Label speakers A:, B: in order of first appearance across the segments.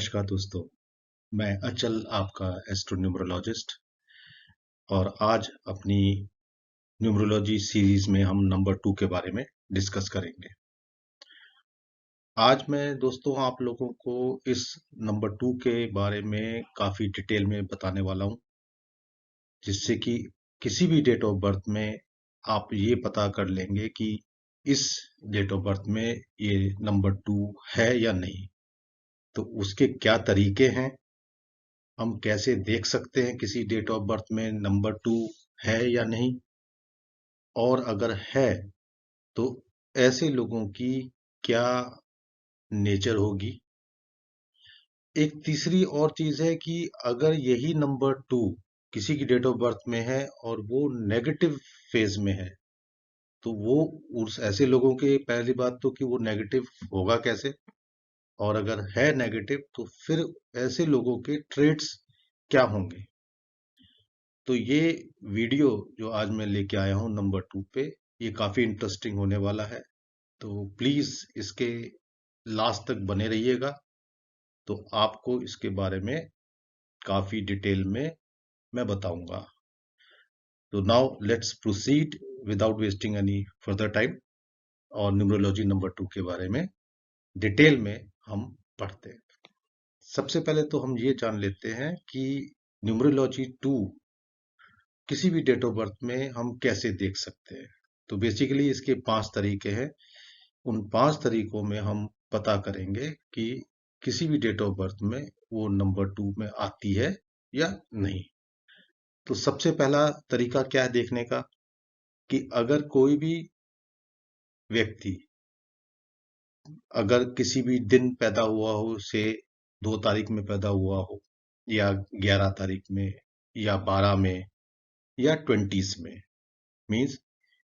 A: नमस्कार दोस्तों, मैं अचल आपका एस्ट्रोन्यूमरोलॉजिस्ट और आज अपनी न्यूमरोलॉजी सीरीज में हम नंबर 2 के बारे में डिस्कस करेंगे। आज मैं दोस्तों आप लोगों को इस नंबर 2 के बारे में काफ़ी डिटेल में बताने वाला हूँ, जिससे कि किसी भी डेट ऑफ बर्थ में आप ये पता कर लेंगे कि इस डेट ऑफ बर्थ में ये नंबर 2 है या नहीं। तो उसके क्या तरीके हैं, हम कैसे देख सकते हैं किसी डेट ऑफ बर्थ में नंबर 2 है या नहीं, और अगर है तो ऐसे लोगों की क्या नेचर होगी। एक तीसरी और चीज है कि अगर यही नंबर 2 किसी की डेट ऑफ बर्थ में है और वो नेगेटिव फेज में है, तो वो उस ऐसे लोगों के पहली बात तो कि वो नेगेटिव होगा कैसे, और अगर है नेगेटिव तो फिर ऐसे लोगों के ट्रेड्स क्या होंगे। तो ये वीडियो जो आज मैं लेके आया हूँ नंबर 2 पे, ये काफ़ी इंटरेस्टिंग होने वाला है। तो प्लीज़ इसके लास्ट तक बने रहिएगा, तो आपको इसके बारे में काफ़ी डिटेल में मैं बताऊंगा। तो now let's proceed without wasting any further time और न्यूमरोलॉजी नंबर 2 के बारे में डिटेल में हम पढ़ते हैं। सबसे पहले तो हम ये जान लेते हैं कि न्यूमरोलॉजी 2 किसी भी डेट ऑफ बर्थ में हम कैसे देख सकते हैं। तो बेसिकली इसके 5 तरीके हैं। उन 5 तरीकों में हम पता करेंगे कि किसी भी डेट ऑफ बर्थ में वो नंबर 2 में आती है या नहीं। तो सबसे पहला तरीका क्या है देखने का, कि अगर कोई भी व्यक्ति अगर किसी भी दिन पैदा हुआ हो, से 2 तारीख में पैदा हुआ हो, या 11 तारीख में, या 12 में, या 20s में, मीन्स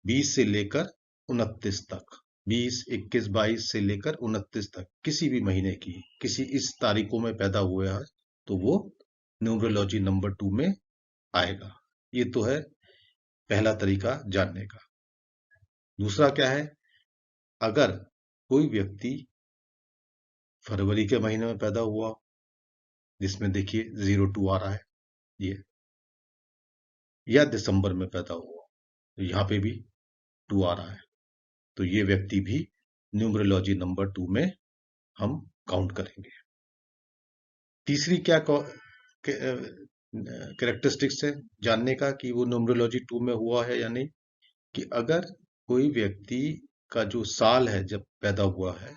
A: 20 से लेकर 29 तक, 20, 21, 22 से लेकर 29 तक किसी भी महीने की किसी इस तारीखों में पैदा हुआ है, तो वो न्यूमरोलॉजी नंबर 2 में आएगा। ये तो है पहला तरीका जानने का। दूसरा क्या है, अगर कोई व्यक्ति फरवरी के महीने में पैदा हुआ, जिसमें देखिए 02 आ रहा है ये, या दिसंबर में पैदा हुआ तो यहाँ पे भी 2 आ रहा है, तो ये व्यक्ति भी न्यूमरोलॉजी नंबर 2 में हम काउंट करेंगे। तीसरी क्या कैरेक्टरिस्टिक्स है जानने का कि वो न्यूमरोलॉजी 2 में हुआ है या नहीं, कि अगर कोई व्यक्ति का जो साल है जब पैदा हुआ है,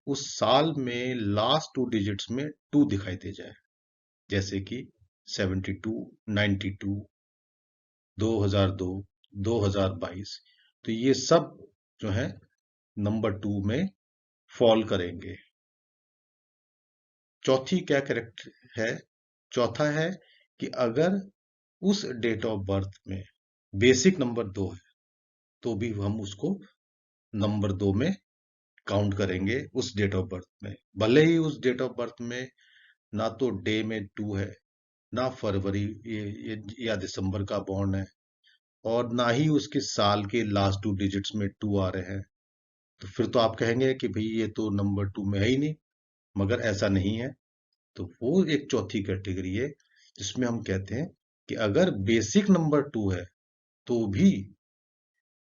A: उस साल में लास्ट 2 डिजिट्स में 2 दिखाई दे जाए, जैसे कि 72, 92, 2002, 2022, तो ये सब जो है नंबर 2 में फॉल करेंगे। चौथी क्या करेक्ट है, चौथा है कि अगर उस डेट ऑफ बर्थ में बेसिक नंबर 2 है, तो भी हम उसको नंबर 2 में काउंट करेंगे उस डेट ऑफ बर्थ में, भले ही उस डेट ऑफ बर्थ में ना तो डे में 2 है, ना फरवरी या दिसंबर का बॉर्न है, और ना ही उसके साल के लास्ट 2 डिजिट्स में 2 आ रहे हैं। तो फिर तो आप कहेंगे कि भाई ये तो नंबर 2 में है ही नहीं, मगर ऐसा नहीं है। तो वो एक चौथी कैटेगरी है जिसमें हम कहते हैं कि अगर बेसिक नंबर 2 है, तो भी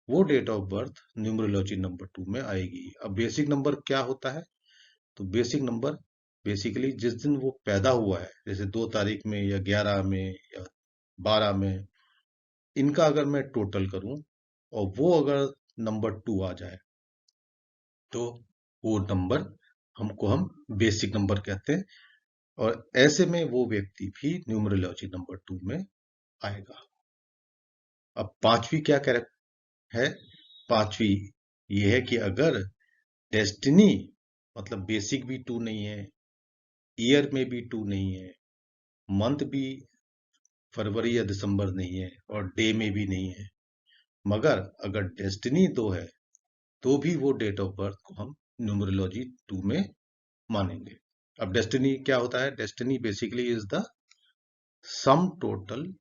A: वो date of birth numerology number 2 में आएगी। अब बेसिक नंबर क्या होता है, तो बेसिक नंबर बेसिकली जिस दिन वो पैदा हुआ है, जैसे 2 तारीख में या 11 में या 12 में, इनका अगर मैं टोटल करूं और वो अगर नंबर 2 आ जाए, तो वो नंबर हम बेसिक नंबर कहते हैं, और ऐसे में वो व्यक्ति भी न्यूमरोलॉजी नंबर 2 में आएगा। अब पांचवी क्या है, पांचवी ये है कि अगर डेस्टिनी मतलब बेसिक भी 2 नहीं है, ईयर में भी 2 नहीं है, मंथ भी फरवरी या दिसंबर नहीं है, और डे में भी नहीं है, मगर अगर डेस्टिनी 2 है, तो भी वो डेट ऑफ बर्थ को हम न्यूमरोलॉजी 2 में मानेंगे। अब डेस्टिनी क्या होता है, destiny basically is the sum total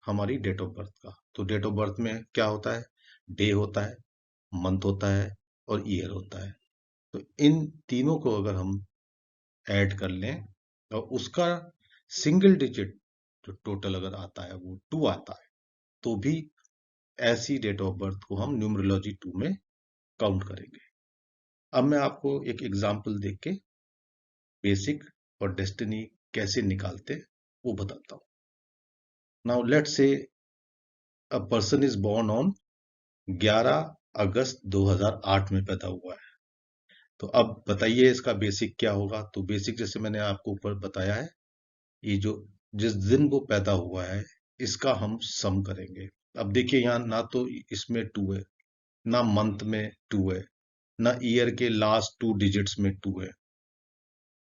A: हमारी डेट ऑफ बर्थ का। तो डेट ऑफ बर्थ में क्या होता है, डे होता है, मंथ होता है, और ईयर होता है। तो इन तीनों को अगर हम ऐड कर लें, और उसका सिंगल डिजिट जो टोटल अगर आता है वो 2 आता है, तो भी ऐसी डेट ऑफ बर्थ को हम न्यूमरोलॉजी 2 में काउंट करेंगे। अब मैं आपको एक एग्जांपल देख के बेसिक और डेस्टिनी कैसे निकालते वो बताता हूँ। Now let's say a person is born on 11 August 2008 में पैदा हुआ है। तो अब बताइए इसका बेसिक क्या होगा। तो बेसिक जैसे मैंने आपको ऊपर बताया है, ये जो जिस दिन वो पैदा हुआ है इसका हम सम करेंगे। अब देखिए यहाँ ना तो इसमें 2 है, ना मंथ में 2 है, ना ईयर के लास्ट 2 डिजिट्स में 2 है।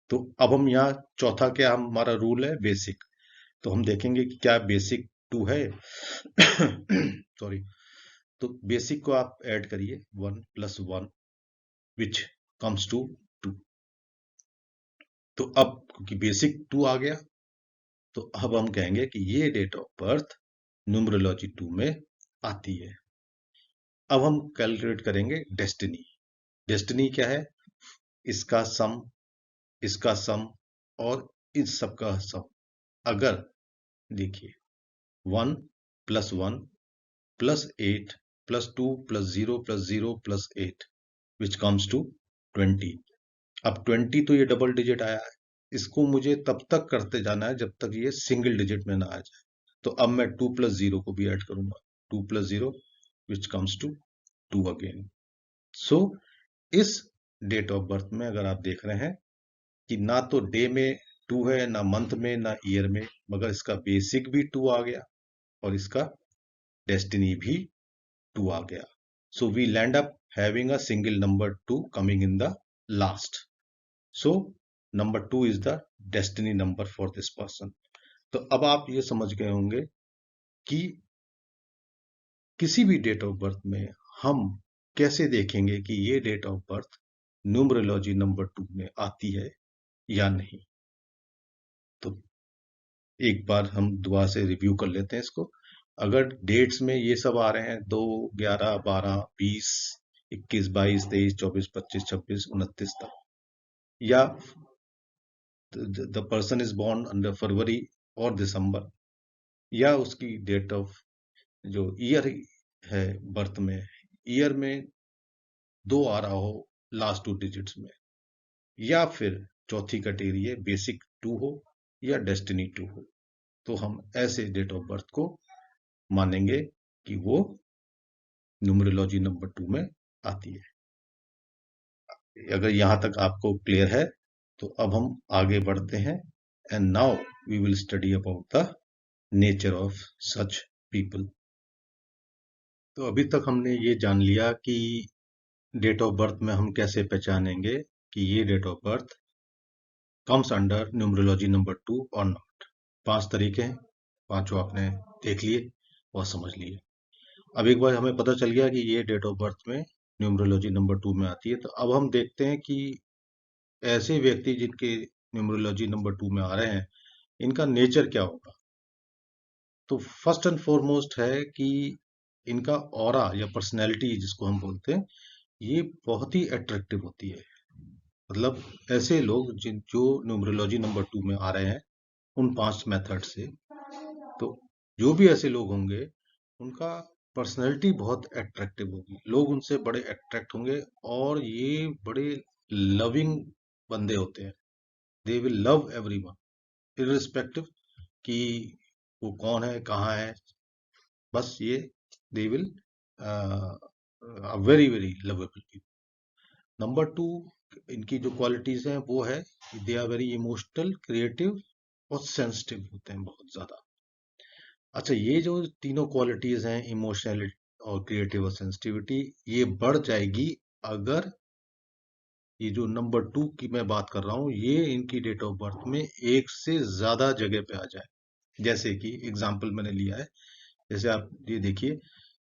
A: तो अब हम यहाँ चौथा क्या हमारा रूल है, बेसिक। तो हम देखेंगे कि क्या बेसिक 2 है। सॉरी। तो बेसिक को आप ऐड करिए 1 + 1 विच कम्स टू 2। तो अब क्योंकि बेसिक 2 आ गया, तो अब हम कहेंगे कि ये डेट ऑफ बर्थ न्यूमरोलॉजी 2 में आती है। अब हम कैलकुलेट करेंगे डेस्टिनी। डेस्टिनी क्या है, इसका सम, इसका सम और इस सब का सम। अगर देखिए 1 + 1 + 8 + 2 + 0 + 0 + 8 विच कम्स टू 20। अब 20 तो ये डबल डिजिट आया है, इसको मुझे तब तक करते जाना है जब तक ये सिंगल डिजिट में ना आ जाए। तो अब मैं 2 + 0 को भी ऐड करूंगा, 2 + 0 विच कम्स टू 2 अगेन। सो इस डेट ऑफ बर्थ में अगर आप देख रहे हैं कि ना तो डे में 2 है, ना मंथ में, ना ईयर में, मगर इसका बेसिक भी 2 आ गया और इसका डेस्टिनी भी 2 आ गया। So we land up having a single number 2 coming in the last. So number 2 is the destiny number for this person. तो अब आप ये समझ गए होंगे कि किसी भी डेट ऑफ बर्थ में हम कैसे देखेंगे कि ये date of birth numerology number 2 में आती है या नहीं। तो एक बार हम दोबारा से रिव्यू कर लेते हैं इसको। अगर डेट्स में ये सब आ रहे हैं 2, 11, 12, 20, 21, 22, 23, 24, 25, 26, 29 तक, या the person is born under फरवरी और दिसंबर, या उसकी डेट ऑफ जो ईयर है बर्थ में, ईयर में 2 आ रहा हो लास्ट 2 डिजिट्स में, या फिर चौथी कैटेगरी है बेसिक 2 हो या डेस्टिनी 2 हो, तो हम ऐसे डेट ऑफ बर्थ को मानेंगे कि वो न्यूमरोलॉजी नंबर 2 में आती है। अगर यहां तक आपको क्लियर है तो अब हम आगे बढ़ते हैं। And now we will study about the nature of such people. तो अभी तक हमने ये जान लिया कि डेट ऑफ बर्थ में हम कैसे पहचानेंगे कि ये date of birth comes under numerology number 2 और नॉट। 5 तरीके हैं, पांचों आपने देख लिए और समझ लिए। अब एक बार हमें पता चल गया कि ये डेट ऑफ बर्थ में न्यूमरोलॉजी नंबर 2 में आती है, तो अब हम देखते हैं कि ऐसे व्यक्ति जिनके न्यूमरोलॉजी नंबर 2 में आ रहे हैं, इनका नेचर क्या होगा। तो फर्स्ट एंड फॉरमोस्ट है कि इनका ऑरा या पर्सनैलिटी जिसको हम बोलते हैं, ये बहुत ही अट्रैक्टिव होती है। मतलब ऐसे लोग जिन जो न्यूमरोलॉजी नंबर 2 में आ रहे हैं उन 5 मेथड से, तो जो भी ऐसे लोग होंगे उनका पर्सनैलिटी बहुत अट्रैक्टिव होगी, लोग उनसे बड़े अट्रैक्ट होंगे, और ये बड़े लविंग बंदे होते हैं। They will love everyone irrespective कि वो कौन है, कहाँ है, बस ये they will very very lovable people. Number 2, इनकी जो क्वालिटीज हैं वो है कि they are very emotional, creative और सेंसिटिव होते हैं बहुत ज्यादा। अच्छा, ये जो तीनों क्वालिटीज हैं, इमोशनल और क्रिएटिव और सेंसिटिविटी, ये बढ़ जाएगी अगर ये जो नंबर 2 की मैं बात कर रहा हूं, ये इनकी डेट ऑफ बर्थ में एक से ज्यादा जगह पे आ जाए। जैसे कि एग्जाम्पल मैंने लिया है, जैसे आप ये देखिए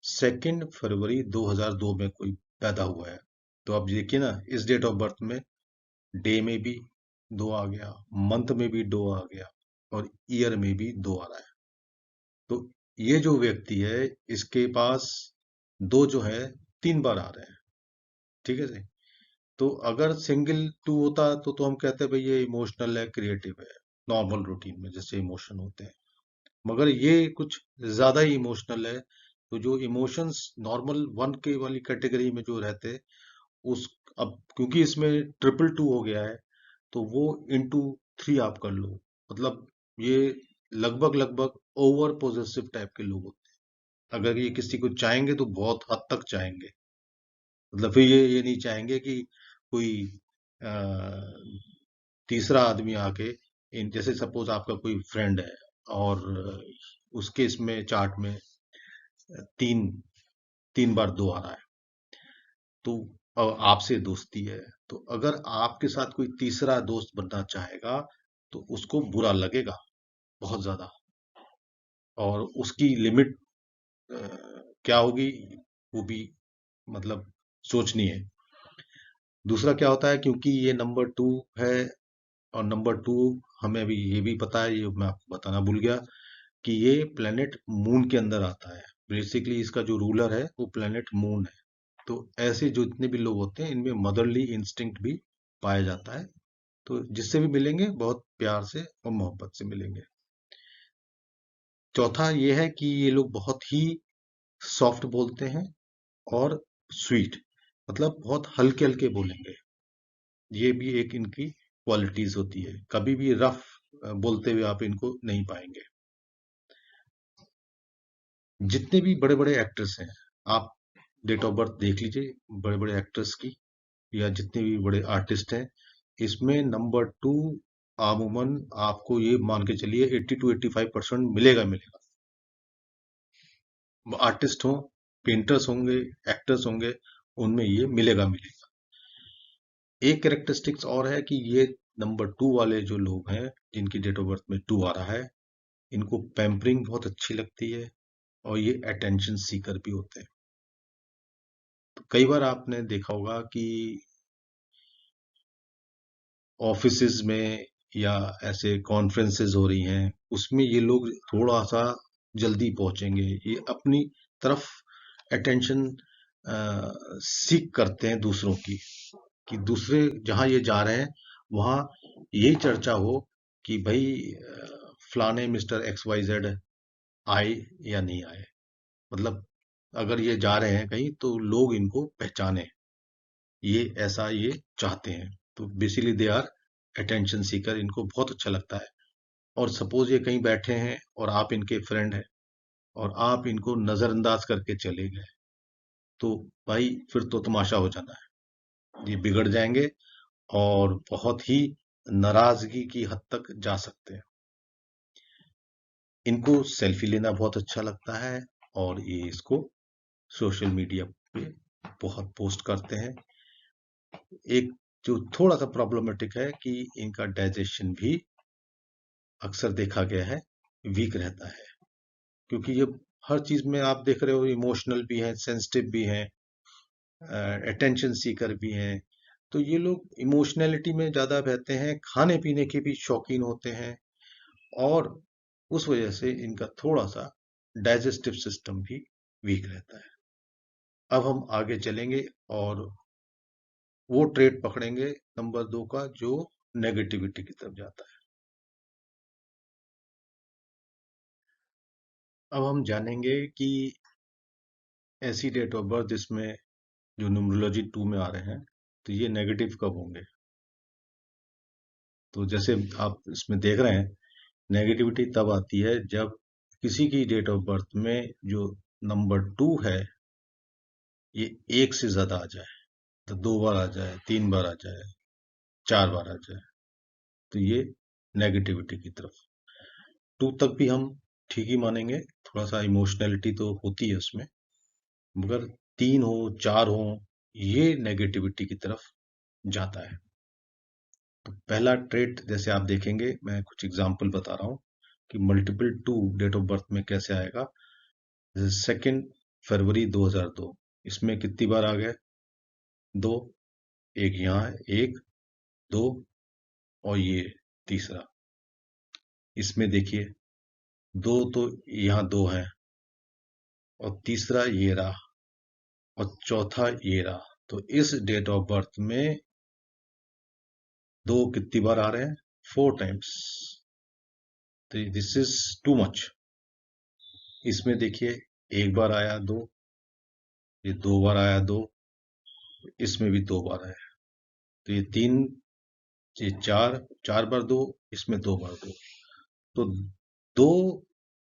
A: 2 फरवरी 2002 में कोई पैदा हुआ है, तो आप देखिए ना इस डेट ऑफ बर्थ में डे में भी 2 आ गया, मंथ में भी 2 आ गया, और ईयर में भी 2 आ रहा है। तो ये जो व्यक्ति है इसके पास 2 जो है 3 बार आ रहे हैं। ठीक है जी। तो अगर सिंगल 2 होता तो हम कहते हैं भाई ये इमोशनल है, क्रिएटिव है। नॉर्मल रूटीन में जैसे इमोशन होते हैं, मगर ये कुछ ज्यादा ही इमोशनल है। तो जो इमोशंस नॉर्मल वन के वाली कैटेगरी में जो रहते हैं, उस अब क्योंकि इसमें ट्रिपल टू हो गया है, तो वो इंटू थ्री आप कर लो। मतलब ये लगभग लगभग ओवर पोजेसिव टाइप के लोग होते हैं। अगर ये किसी को चाहेंगे तो बहुत हद तक चाहेंगे। मतलब फिर ये नहीं चाहेंगे कि कोई अ, तीसरा आदमी आके इन जैसे सपोज आपका कोई फ्रेंड है और उसके इसमें चार्ट में तीन तीन बार दो आ रहा है, तो आपसे दोस्ती है, तो अगर आपके साथ कोई तीसरा दोस्त बनना चाहेगा तो उसको बुरा लगेगा बहुत ज्यादा। और उसकी लिमिट क्या होगी वो भी मतलब सोचनी है। दूसरा क्या होता है, क्योंकि ये नंबर टू है, और नंबर टू हमें अभी ये भी पता है, ये मैं आपको बताना भूल गया, कि ये प्लेनेट मून के अंदर आता है। बेसिकली इसका जो रूलर है वो प्लेनेट मून है। तो ऐसे जो जितने भी लोग होते हैं इनमें मदरली इंस्टिंक्ट भी पाया जाता है। तो जिससे भी मिलेंगे बहुत प्यार से और मोहब्बत से मिलेंगे। चौथा ये है कि ये लोग बहुत ही सॉफ्ट बोलते हैं और स्वीट, मतलब बहुत हल्के हल्के बोलेंगे। ये भी एक इनकी क्वालिटीज होती है। कभी भी रफ बोलते हुए आप इनको नहीं पाएंगे। जितने भी बड़े बड़े एक्टर्स हैं, आप डेट ऑफ बर्थ देख लीजिए बड़े बड़े एक्टर्स की, या जितने भी बड़े आर्टिस्ट हैं, इसमें नंबर टू आमूमन आपको ये मान के चलिए 80 to 85% मिलेगा मिलेगा। आर्टिस्ट हो, पेंटर्स होंगे, एक्टर्स होंगे, उनमें ये मिलेगा मिलेगा। एक कैरेक्टरिस्टिक्स और है कि ये नंबर टू वाले जो लोग हैं, जिनकी डेट ऑफ बर्थ में टू आ रहा है, इनको पैम्परिंग बहुत अच्छी लगती है और ये अटेंशन सीकर भी होते हैं। तो कई बार आपने देखा होगा कि ऑफिसेज में या ऐसे कॉन्फ्रेंसेस हो रही हैं, उसमें ये लोग थोड़ा सा जल्दी पहुंचेंगे, ये अपनी तरफ अटेंशन सीख करते हैं दूसरों की, कि दूसरे जहां ये जा रहे हैं वहां यही चर्चा हो कि भाई फलाने मिस्टर एक्स वाई जेड आए या नहीं आए। मतलब अगर ये जा रहे हैं कहीं तो लोग इनको पहचाने, ये ऐसा ये चाहते हैं। तो basically they our attention seeker, इनको बहुत अच्छा लगता है। और सपोज ये कहीं बैठे हैं और आप इनके फ्रेंड हैं और आप इनको नजरअंदाज करके चले गए, तो भाई फिर तो तमाशा हो जाना है, ये बिगड़ जाएंगे और बहुत ही नाराजगी की हद तक जा सकते हैं। इनको सेल्फी लेना बहुत अच्छा लगता है और ये इसको सोशल मीडिया पे बहुत पोस्ट करते हैं। एक जो थोड़ा सा प्रॉब्लमेटिक है कि इनका डाइजेशन भी अक्सर देखा गया है वीक रहता है, क्योंकि ये हर चीज में आप देख रहे हो, इमोशनल भी हैं, सेंसिटिव भी हैं, अटेंशन सीकर भी हैं। तो ये लोग इमोशनैलिटी में ज्यादा रहते हैं, खाने पीने के भी शौकीन होते हैं, और उस वजह से इनका थोड़ा सा डाइजेस्टिव सिस्टम भी वीक रहता है। अब हम आगे चलेंगे और वो ट्रेड पकड़ेंगे नंबर दो का, जो नेगेटिविटी की तरफ जाता है। अब हम जानेंगे कि ऐसी डेट ऑफ बर्थ जिसमें जो न्यूमरोलॉजी टू में आ रहे हैं, तो ये नेगेटिव कब होंगे। तो जैसे आप इसमें देख रहे हैं, नेगेटिविटी तब आती है जब किसी की डेट ऑफ बर्थ में जो नंबर टू है ये एक से ज्यादा आ जाए। तो दो बार आ जाए, तीन बार आ जाए, चार बार आ जाए, तो ये नेगेटिविटी की तरफ। टू तक भी हम ठीक ही मानेंगे, थोड़ा सा इमोशनैलिटी तो होती है उसमें, मगर तीन हो, चार हो, ये नेगेटिविटी की तरफ जाता है। तो पहला ट्रेट जैसे आप देखेंगे, मैं कुछ एग्जांपल बता रहा हूं कि multiple two date of birth में कैसे आएगा। जैसे 2 फरवरी 2002, इसमें कितनी बार आ गए, दो, एक यहाँ है, एक, दो, और ये तीसरा। इसमें देखिए दो तो यहाँ दो है, और तीसरा ये रहा, और चौथा ये रहा। तो इस डेट ऑफ बर्थ में दो कितनी बार आ रहे हैं, 4 टाइम्स। तो दिस इज टू मच। इसमें देखिए, एक बार आया दो, ये दो बार आया दो, इसमें भी दो बार आया, तो ये तीन, ये चार, चार बार दो, इसमें दो बार दो, तो दो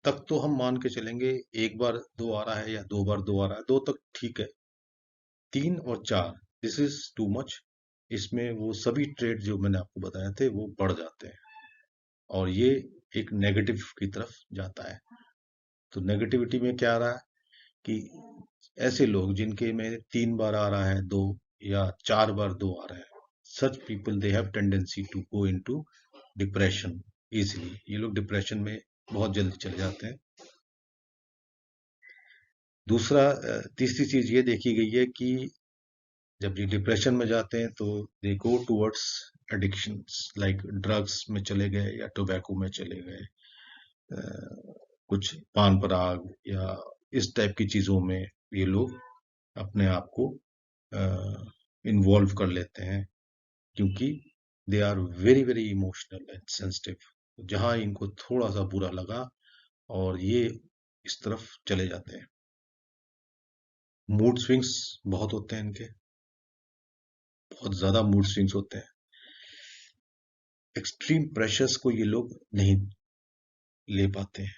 A: तक तो हम मान के चलेंगे, एक बार दो आ रहा है या दो बार दो आ रहा है, दो तक ठीक है। तीन और चार, दिस इज टू मच। इसमें वो सभी ट्रेड जो मैंने आपको बताए थे वो बढ़ जाते हैं, और ये एक नेगेटिव की तरफ जाता है। तो नेगेटिविटी में क्या आ रहा है कि ऐसे लोग जिनके में तीन बार आ रहा है दो, या चार बार दो आ रहा है, such people they have tendency to go into depression easily. ये लोग डिप्रेशन में बहुत जल्दी चले जाते हैं। दूसरा, तीसरी चीज ये देखी गई है कि जब ये डिप्रेशन में जाते हैं तो they go towards addictions, like drugs में चले गए या टोबैको में चले गए, कुछ पान पराग या इस टाइप की चीजों में ये लोग अपने आप को इन्वॉल्व कर लेते हैं, क्योंकि they are very very emotional and sensitive. जहां इनको थोड़ा सा बुरा लगा और ये इस तरफ चले जाते हैं। मूड स्विंग्स बहुत होते हैं इनके, बहुत ज्यादा मूड स्विंग्स होते हैं। एक्सट्रीम प्रेशर्स को ये लोग नहीं ले पाते हैं,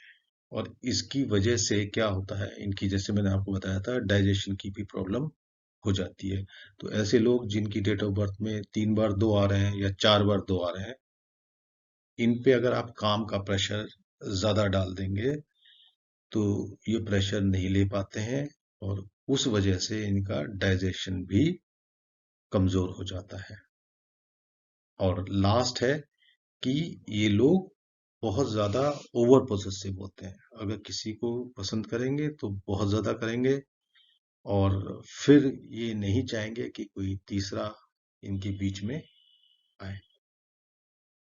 A: और इसकी वजह से क्या होता है, इनकी जैसे मैंने आपको बताया था, डाइजेशन की भी प्रॉब्लम हो जाती है। तो ऐसे लोग जिनकी डेट ऑफ बर्थ में तीन बार दो आ रहे हैं या चार बार दो आ रहे हैं, इन पे अगर आप काम का प्रेशर ज्यादा डाल देंगे तो ये प्रेशर नहीं ले पाते हैं, और उस वजह से इनका डाइजेशन भी कमजोर हो जाता है। और लास्ट है कि ये लोग बहुत ज्यादा ओवर पोजेसिव होते हैं। अगर किसी को पसंद करेंगे तो बहुत ज्यादा करेंगे, और फिर ये नहीं चाहेंगे कि कोई तीसरा इनके बीच में आए।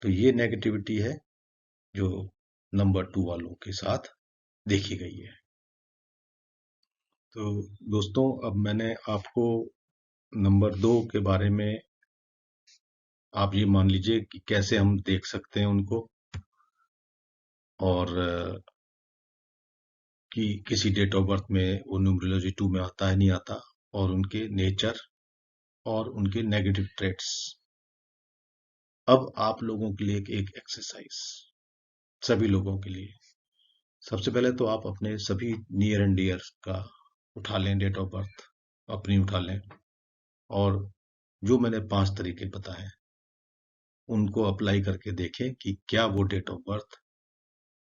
A: तो ये नेगेटिविटी है जो नंबर टू वालों के साथ देखी गई है। तो दोस्तों, अब मैंने आपको नंबर दो के बारे में, आप ये मान लीजिए कि कैसे हम देख सकते हैं उनको, और कि किसी डेट ऑफ बर्थ में वो न्यूमरोलॉजी 2 में आता है नहीं आता, और उनके नेचर और उनके नेगेटिव ट्रेट्स। अब आप लोगों के लिए एक एक्सरसाइज, सभी लोगों के लिए। सबसे पहले तो आप अपने सभी नियर एंड डियर का उठा लें, डेट ऑफ बर्थ अपनी उठा लें, और जो मैंने 5 तरीके बताए उनको अप्लाई करके देखें कि क्या वो डेट ऑफ बर्थ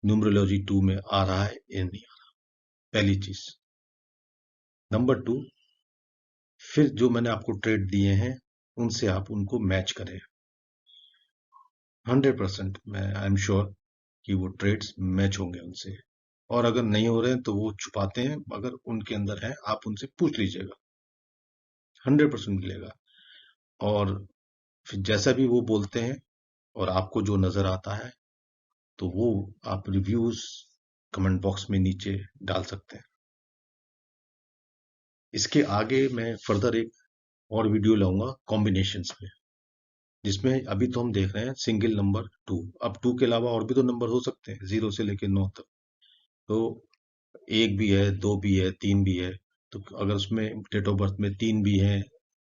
A: न्यूमरोलॉजी 2 में आ रहा है या नहीं आ रहा। पहली चीज। नंबर 2, फिर जो मैंने आपको ट्रेड दिए हैं उनसे आप उनको मैच करें। 100% मैं आई एम श्योर कि वो ट्रेड्स मैच होंगे उनसे, और अगर नहीं हो रहे हैं तो वो छुपाते हैं, अगर उनके अंदर है आप उनसे पूछ लीजिएगा, 100% मिलेगा। और फिर जैसा भी वो बोलते हैं और आपको जो नजर आता है, तो वो आप रिव्यूज कमेंट बॉक्स में नीचे डाल सकते हैं। इसके आगे मैं फर्दर एक और वीडियो लाऊंगा कॉम्बिनेशंस में, जिसमें अभी तो हम देख रहे हैं सिंगल नंबर टू, अब टू के अलावा और भी तो नंबर हो सकते हैं 0 से लेकर 9 तक। तो एक भी है, दो भी है, तीन भी है, तो अगर उसमें डेट ऑफ बर्थ में तीन भी है,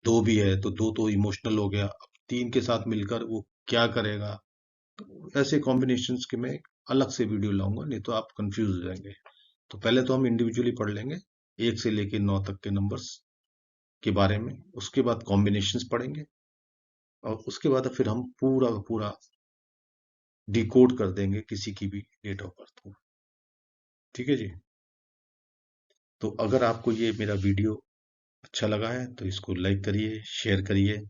A: दो भी है, तो दो तो इमोशनल हो गया, अब तीन के साथ मिलकर वो क्या करेगा। तो ऐसे कॉम्बिनेशंस के मैं अलग से वीडियो लाऊंगा, नहीं तो आप कंफ्यूज हो जाएंगे। तो पहले तो हम इंडिविजुअली पढ़ लेंगे 1 से लेकर 9 तक के नंबर्स के बारे में, उसके बाद कॉम्बिनेशंस पढ़ेंगे, और उसके बाद फिर हम पूरा का पूरा डिकोड कर देंगे किसी की भी डेट ऑफ बर्थ को। ठीक है जी। तो अगर आपको ये मेरा वीडियो अच्छा लगा है तो इसको लाइक करिए, शेयर करिए,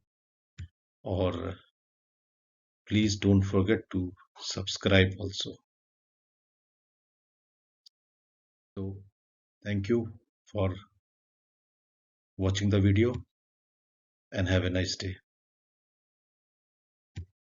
A: और please don't forget to subscribe also. तो thank you for watching the video and have a nice day.